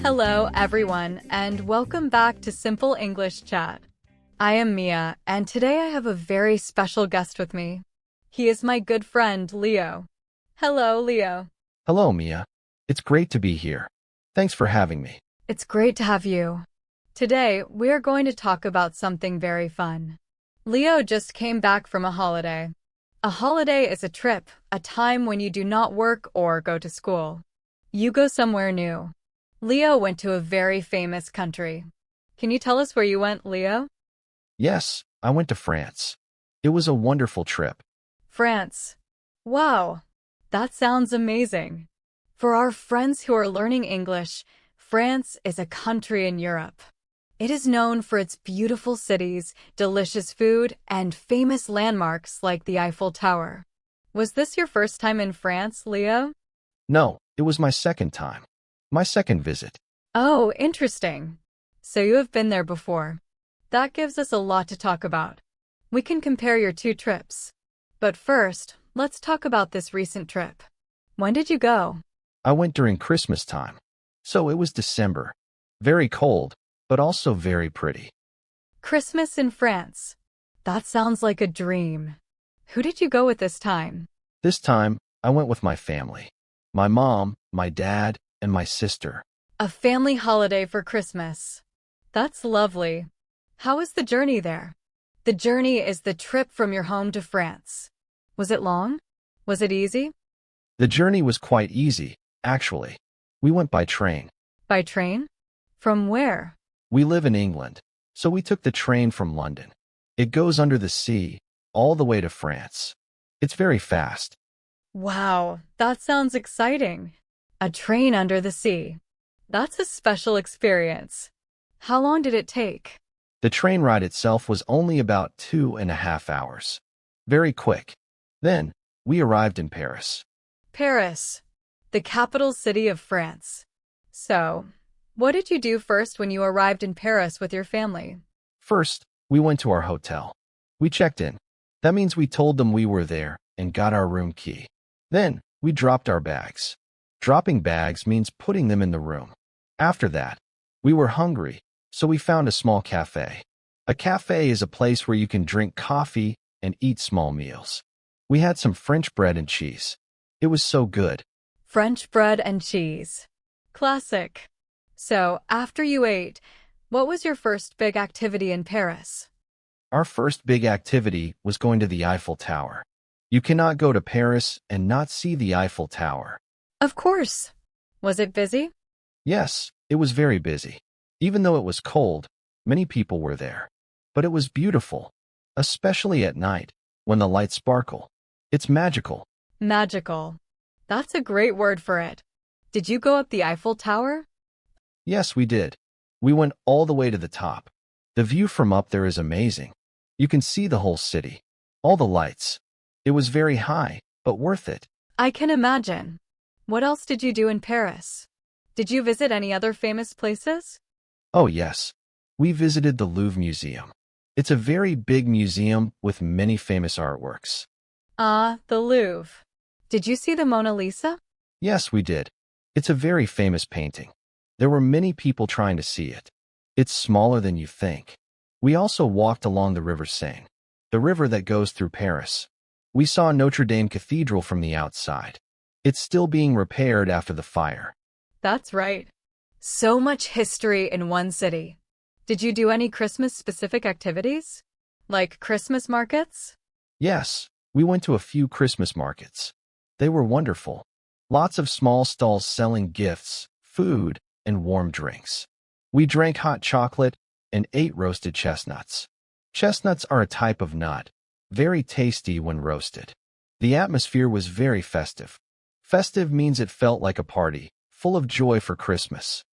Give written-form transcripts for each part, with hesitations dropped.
Hello, everyone, and welcome back to Simple English Chat. I am Mia, and today I have a very special guest with me. He is my good friend, Leo. Hello, Leo. Hello, Mia. It's great to be here. Thanks for having me. It's great to have you. Today, we are going to talk about something very fun. Leo just came back from a holiday. A holiday is a trip, a time when you do not work or go to school. You go somewhere new. Leo went to a very famous country. Can you tell us where you went, Leo? Yes, I went to France. It was a wonderful trip. France. Wow, that sounds amazing. For our friends who are learning English, France is a country in Europe. It is known for its beautiful cities, delicious food, and famous landmarks like the Eiffel Tower. Was this your first time in France, Leo? No, it was my second time. My second visit. Oh, interesting. So you have been there before. That gives us a lot to talk about. We can compare your two trips. But first, let's talk about this recent trip. When did you go? I went during Christmas time. So it was December. Very cold, but also very pretty. Christmas in France. That sounds like a dream. Who did you go with this time? This time, I went with my family. My mom, my dad, and my sister. A family holiday for Christmas. That's lovely. How was the journey there? The journey is the trip from your home to France. Was it long? Was it easy? The journey was quite easy, actually. We went by train. By train? From where? We live in England, so we took the train from London. It goes under the sea, all the way to France. It's very fast. Wow, that sounds exciting. A train under the sea. That's a special experience. How long did it take? The train ride itself was only about 2.5 hours. Very quick. Then, we arrived in Paris. Paris, the capital city of France. So, what did you do first when you arrived in Paris with your family? First, we went to our hotel. We checked in. That means we told them we were there and got our room key. Then, we dropped our bags. Dropping bags means putting them in the room. After that, we were hungry, so we found a small cafe. A cafe is a place where you can drink coffee and eat small meals. We had some French bread and cheese. It was so good. French bread and cheese. Classic. So, after you ate, what was your first big activity in Paris? Our first big activity was going to the Eiffel Tower. You cannot go to Paris and not see the Eiffel Tower. Of course. Was it busy? Yes, it was very busy. Even though it was cold, many people were there. But it was beautiful, especially at night, when the lights sparkle. It's magical. Magical. That's a great word for it. Did you go up the Eiffel Tower? Yes, we did. We went all the way to the top. The view from up there is amazing. You can see the whole city, all the lights. It was very high, but worth it. I can imagine. What else did you do in Paris? Did you visit any other famous places? Oh yes, we visited the Louvre Museum. It's a very big museum with many famous artworks. Ah, the Louvre. Did you see the Mona Lisa? Yes, we did. It's a very famous painting. There were many people trying to see it. It's smaller than you think. We also walked along the River Seine, the river that goes through Paris. We saw Notre Dame Cathedral from the outside. It's still being repaired after the fire. That's right. So much history in one city. Did you do any Christmas-specific activities? Like Christmas markets? Yes, we went to a few Christmas markets. They were wonderful. Lots of small stalls selling gifts, food, and warm drinks. We drank hot chocolate and ate roasted chestnuts. Chestnuts are a type of nut, very tasty when roasted. The atmosphere was very festive. Festive means it felt like a party, full of joy for Christmas.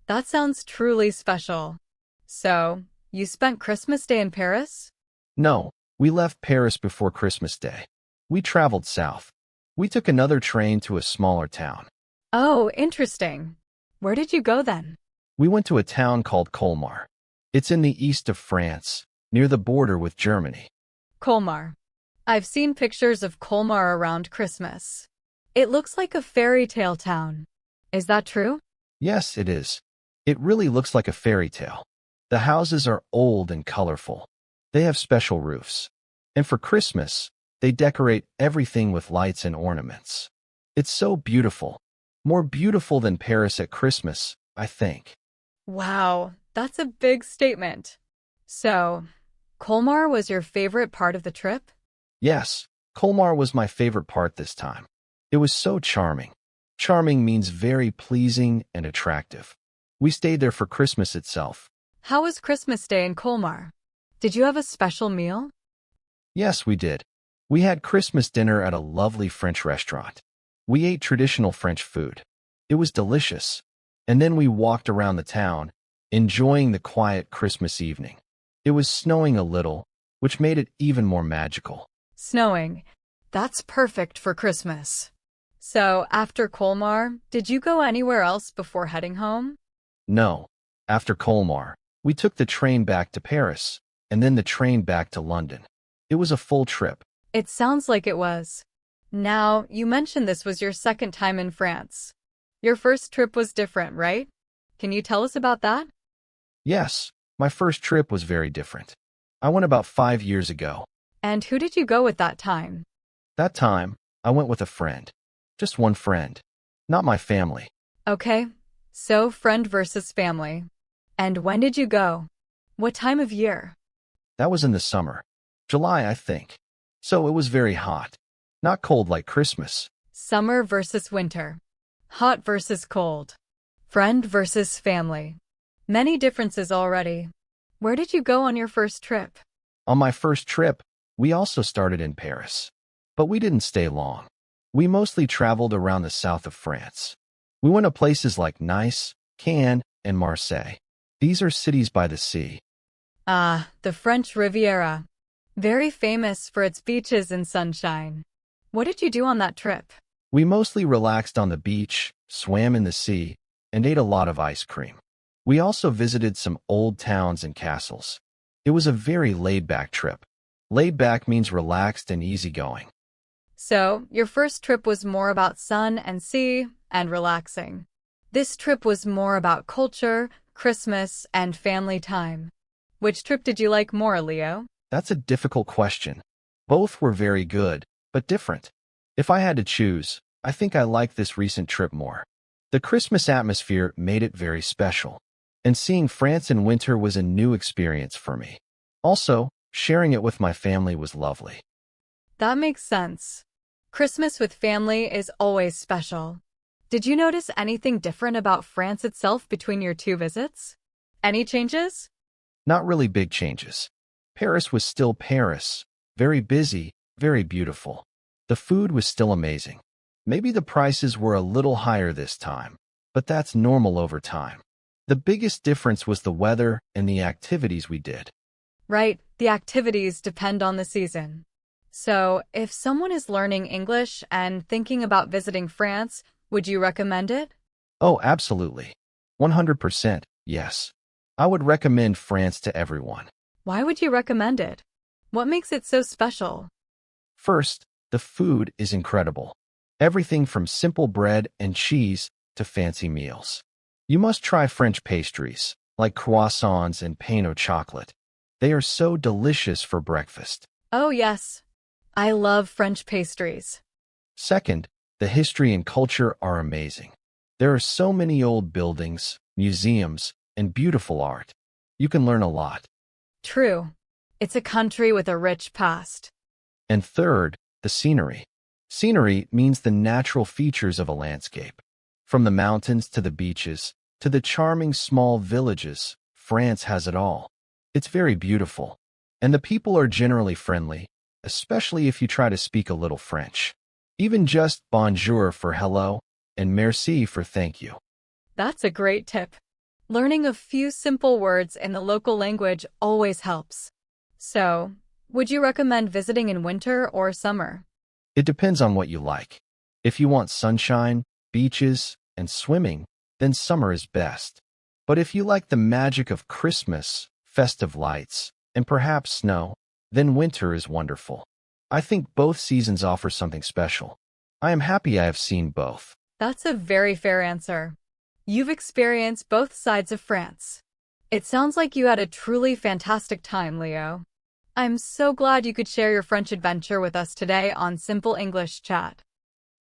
That sounds truly special. So, you spent Christmas Day in Paris? No, we left Paris before Christmas Day. We traveled south. We took another train to a smaller town. Oh, interesting. Where did you go then? We went to a town called Colmar. It's in the east of France, near the border with Germany. Colmar. I've seen pictures of Colmar around Christmas. It looks like a fairy tale town. Is that true? Yes, it is. It really looks like a fairy tale. The houses are old and colorful. They have special roofs. And for Christmas, they decorate everything with lights and ornaments. It's so beautiful. More beautiful than Paris at Christmas, I think. Wow, that's a big statement. So, Colmar was your favorite part of the trip? Yes, Colmar was my favorite part this time. It was so charming. Charming means very pleasing and attractive. We stayed there for Christmas itself. How was Christmas Day in Colmar? Did you have a special meal? Yes, we did. We had Christmas dinner at a lovely French restaurant. We ate traditional French food. It was delicious. And then we walked around the town, enjoying the quiet Christmas evening. It was snowing a little, which made it even more magical. Snowing. That's perfect for Christmas. So, after Colmar, did you go anywhere else before heading home? No. After Colmar, we took the train back to Paris, and then the train back to London. It was a full trip. It sounds like it was. Now, you mentioned this was your second time in France. Your first trip was different, right? Can you tell us about that? Yes, my first trip was very different. I went about 5 years ago. And who did you go with that time? That time, I went with a friend. Just one friend. Not my family. Okay, so friend versus family. And when did you go? What time of year? That was in the summer. July, I think. So it was very hot. Not cold like Christmas. Summer versus winter. Hot versus cold. Friend versus family. Many differences already. Where did you go on your first trip? On my first trip, we also started in Paris. But we didn't stay long. We mostly traveled around the south of France. We went to places like Nice, Cannes, and Marseille. These are cities by the sea. Ah, the French Riviera. Very famous for its beaches and sunshine. What did you do on that trip? We mostly relaxed on the beach, swam in the sea, and ate a lot of ice cream. We also visited some old towns and castles. It was a very laid-back trip. Laid-back means relaxed and easygoing. So, your first trip was more about sun and sea and relaxing. This trip was more about culture, Christmas, and family time. Which trip did you like more, Leo? That's a difficult question. Both were very good, but different. If I had to choose, I think I liked this recent trip more. The Christmas atmosphere made it very special. And seeing France in winter was a new experience for me. Also, sharing it with my family was lovely. That makes sense. Christmas with family is always special. Did you notice anything different about France itself between your two visits? Any changes? Not really big changes. Paris was still Paris. Very busy, very beautiful. The food was still amazing. Maybe the prices were a little higher this time, but that's normal over time. The biggest difference was the weather and the activities we did. Right, the activities depend on the season. So, if someone is learning English and thinking about visiting France, would you recommend it? Oh, absolutely. 100%, yes. I would recommend France to everyone. Why would you recommend it? What makes it so special? First, the food is incredible. Everything from simple bread and cheese to fancy meals. You must try French pastries, like croissants and pain au chocolate. They are so delicious for breakfast. Oh, yes. I love French pastries. Second, the history and culture are amazing. There are so many old buildings, museums, and beautiful art. You can learn a lot. True. It's a country with a rich past. And third, the scenery. Scenery means the natural features of a landscape. From the mountains to the beaches, to the charming small villages, France has it all. It's very beautiful. And the people are generally friendly, especially if you try to speak a little French. Even just bonjour for hello and merci for thank you. That's a great tip. Learning a few simple words in the local language always helps. So, would you recommend visiting in winter or summer? It depends on what you like. If you want sunshine, beaches, and swimming, then summer is best. But if you like the magic of Christmas, festive lights, and perhaps snow, then winter is wonderful. I think both seasons offer something special. I am happy I have seen both. That's a very fair answer. You've experienced both sides of France. It sounds like you had a truly fantastic time, Leo. I'm so glad you could share your French adventure with us today on Simple English Chat.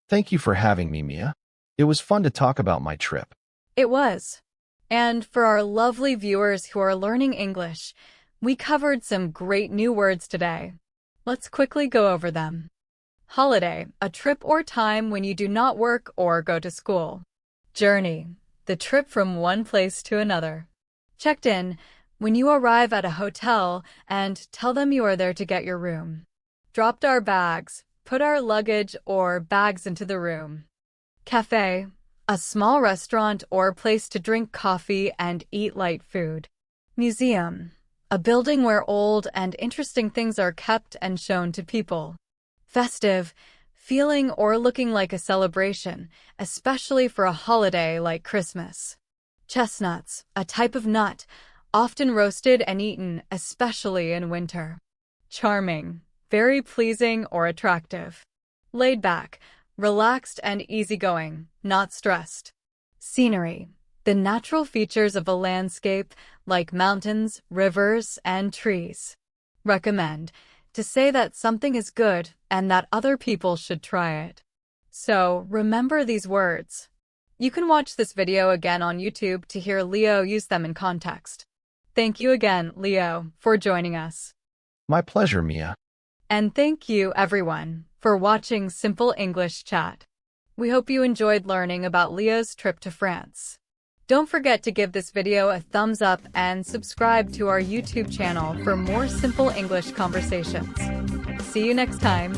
Thank you for having me, Mia. It was fun to talk about my trip. It was. And for our lovely viewers who are learning English, we covered some great new words today. Let's quickly go over them. Holiday, a trip or time when you do not work or go to school. Journey, the trip from one place to another. Checked in, when you arrive at a hotel and tell them you are there to get your room. Dropped our bags, put our luggage or bags into the room. Cafe, a small restaurant or place to drink coffee and eat light food. Museum, a building where old and interesting things are kept and shown to people. Festive, feeling or looking like a celebration, especially for a holiday like Christmas. Chestnuts, a type of nut, often roasted and eaten, especially in winter. Charming, very pleasing or attractive. Laid back, relaxed and easygoing, not stressed. Scenery, the natural features of a landscape like mountains, rivers, and trees. Recommend, to say that something is good and that other people should try it. So, remember these words. You can watch this video again on YouTube to hear Leo use them in context. Thank you again, Leo, for joining us. My pleasure, Mia. And thank you, everyone, for watching Simple English Chat. We hope you enjoyed learning about Leo's trip to France. Don't forget to give this video a thumbs up and subscribe to our YouTube channel for more simple English conversations. See you next time.